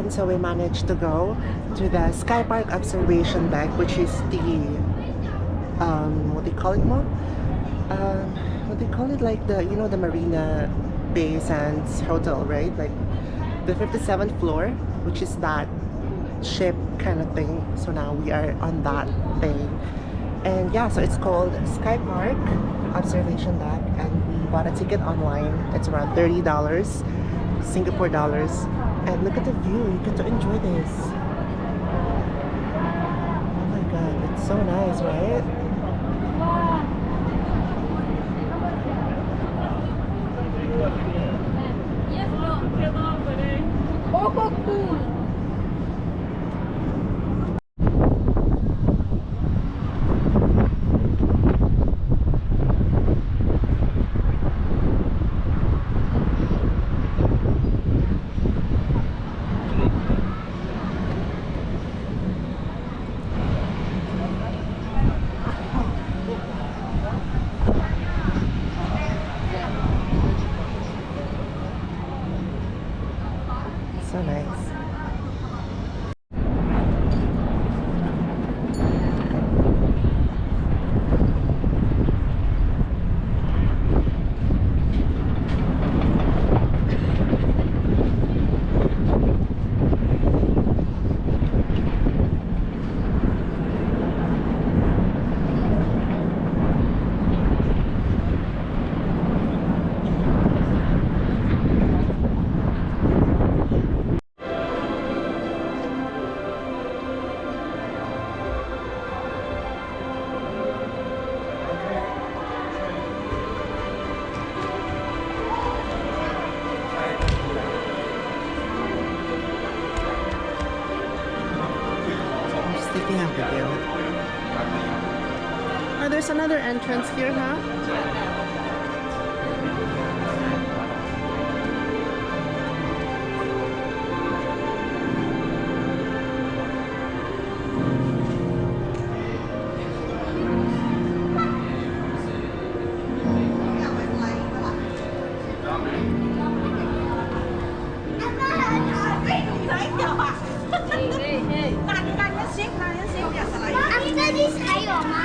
fun, so we managed to go to the SkyPark Observation Deck, which is the what do you call it, Mom? What do you call it? Like the the Marina Bay Sands Hotel, right? Like the 57th floor, which is that ship kind of thing. So now we are on that thing, and yeah, so it's called SkyPark Observation Deck, and we bought a ticket online. It's around $30 Singapore dollars, and look at the view. You get to enjoy this. Oh my god, it's so nice, right? Oh, cool. So nice. Taking a video. Oh, there's another entrance here, huh? After this 还有吗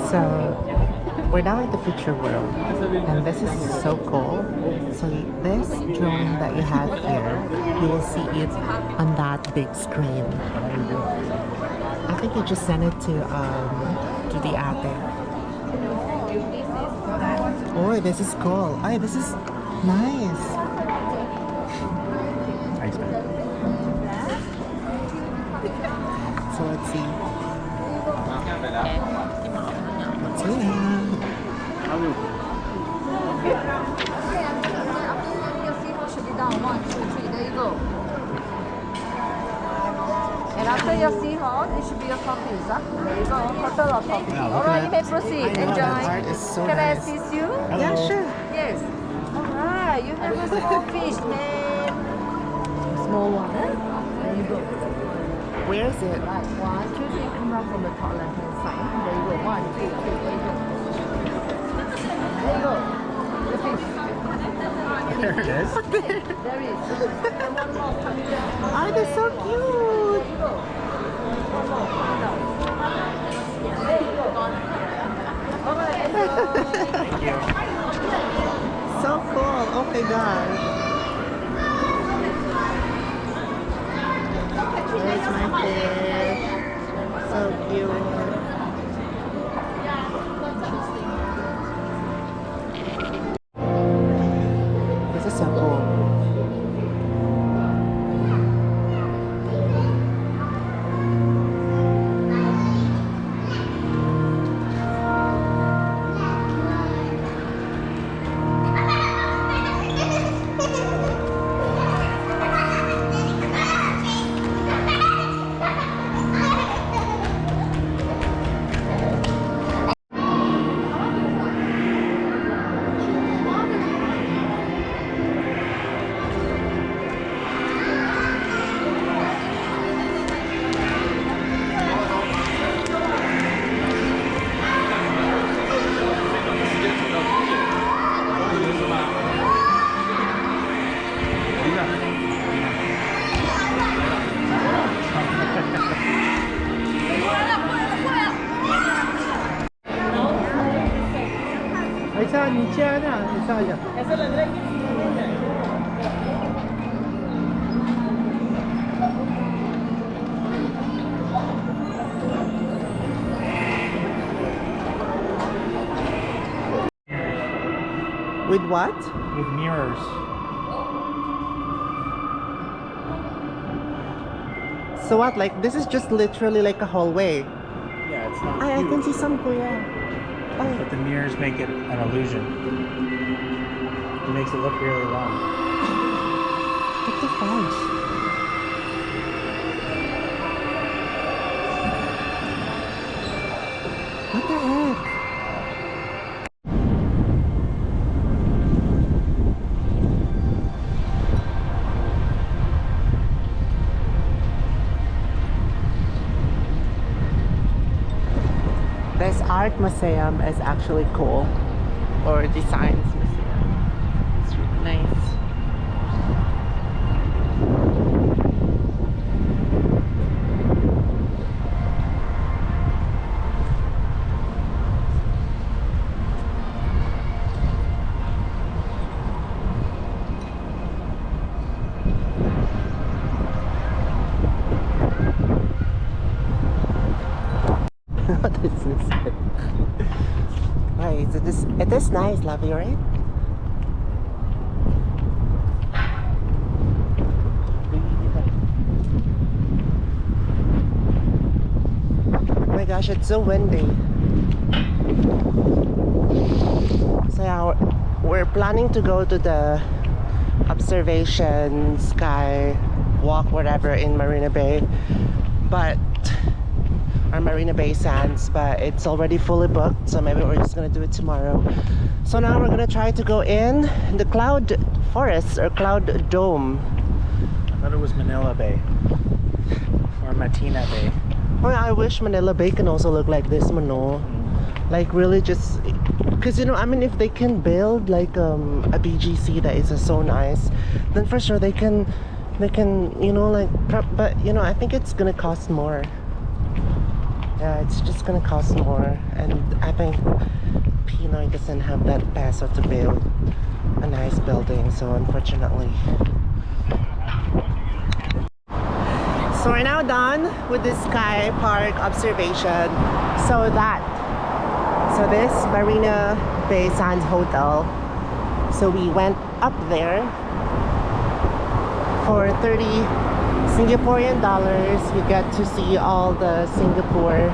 ？So we're now in the future world, and this is so cool. So this drone that you have here, you will see it on that big screen. I think you just send it to the attic. Oh, this is cool. Oh, this is nice. So let's see. What's in here? And after your seahorse, it should be your coffees, huh? There you go, bottle of coffee. Alright, you may proceed. I know, Enjoy. that art is so Can I nice. assist you? Yeah, sure. Yes. Alright, you have a small fish, man. Small one, huh? There you go. Where is it? Right, 1, 2, 3, come around from the top left hand side. There you go, 1, 2, 3, there you go. There you go. The fish. There it is. There it is. And one more coming down. Oh, they're so cute. There you go. One more, come down. There you go. Alright, Thank you. So cool. Oh my god. There's my fish. So cute. This is so cool. With what? With mirrors. So what? Like this is just literally like a hallway. Yeah, it's not I huge, can see some kuya. Ay. but the mirrors make it an illusion. It makes it look really long. What the fudge? What the heck? This art museum is actually cool, or designs museum. It's really nice. What is this? Right, so it is nice, lovely, right? Oh my gosh, it's so windy. So yeah, we're planning to go to the observation sky walk, whatever, in Marina Bay, but our Marina Bay Sands, but it's already fully booked, so maybe we're just gonna do it tomorrow. So now we're gonna try to go in the cloud forest or cloud dome. I thought it was Manila Bay or Marina Bay. Oh yeah, I wish Manila Bay can also look like this, Mano. Like really just, because you know, I mean, if they can build like a BGC that is so nice, then for sure they can, you know, like, but you know, I think it's gonna cost more. Yeah, it's just gonna cost more, and I think Pinoy doesn't have that peso to build a nice building, so unfortunately. So we're now done with the SkyPark observation. So this Marina Bay Sands Hotel. So we went up there for 30 Singaporean dollars. You get to see all the Singapore,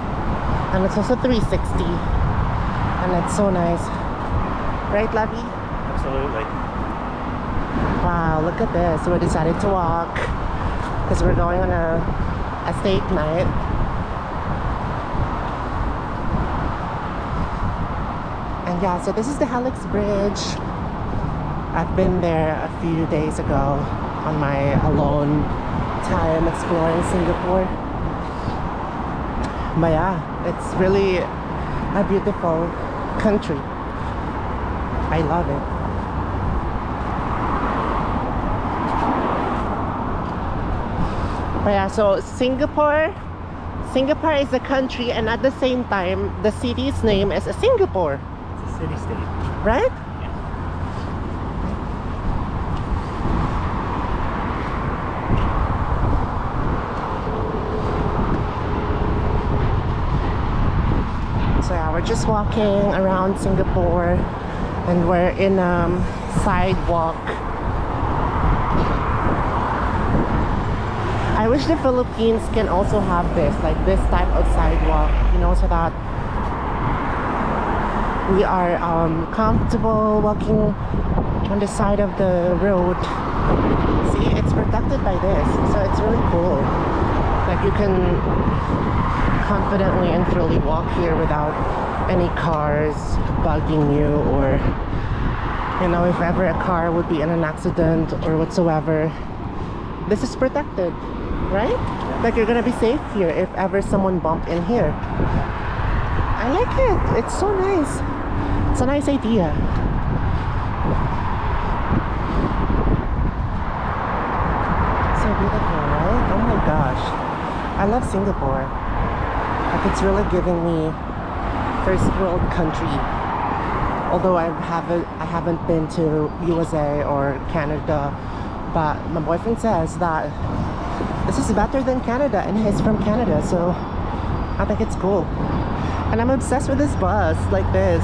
and it's also 360, and it's so nice, right, Lovey? Absolutely. Wow, look at this. So we decided to walk because we're going on a steak night. And yeah, so this is the Helix Bridge. I've been there a few days ago on my alone time exploring Singapore. But yeah, it's really a beautiful country. I love it. But yeah, so Singapore is a country, and at the same time the city's name is Singapore. It's a city-state. Right? So yeah, we're just walking around Singapore, and we're in a sidewalk. I wish the Philippines can also have this, like this type of sidewalk, you know, so that we are comfortable walking on the side of the road. See, it's protected by this, so it's really cool. Like you can confidently and freely walk here without any cars bugging you, or you know, if ever a car would be in an accident or whatsoever, this is protected, right? Like you're gonna be safe here if ever someone bumped in here. I like it. It's so nice. It's a nice idea. So beautiful, right? Oh my gosh. I love Singapore. Like it's really giving me first world country Although I haven't been to USA or Canada, but my boyfriend says that this is better than Canada, and he's from Canada, so I think it's cool. And I'm obsessed with this bus like this.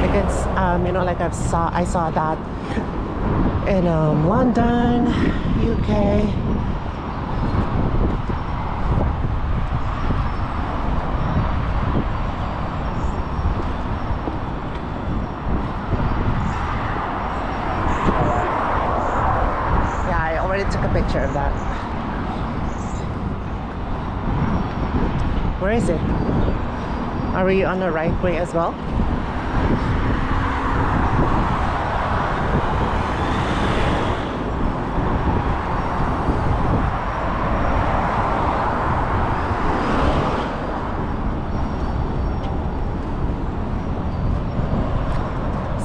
Like it's you know, like I saw that in London, UK. Yeah, I already took a picture of that. Where is it? Are we on the right way as well?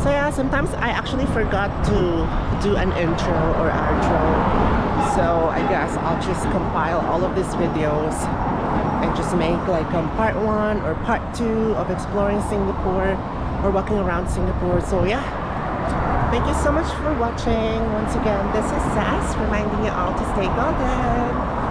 So yeah, sometimes I actually forgot to do an intro or outro. So I guess I'll just compile all of these videos and just make like part 1 or part 2 of exploring Singapore or walking around Singapore. So yeah, thank you so much for watching. Once again, this is Sass reminding you all to stay golden.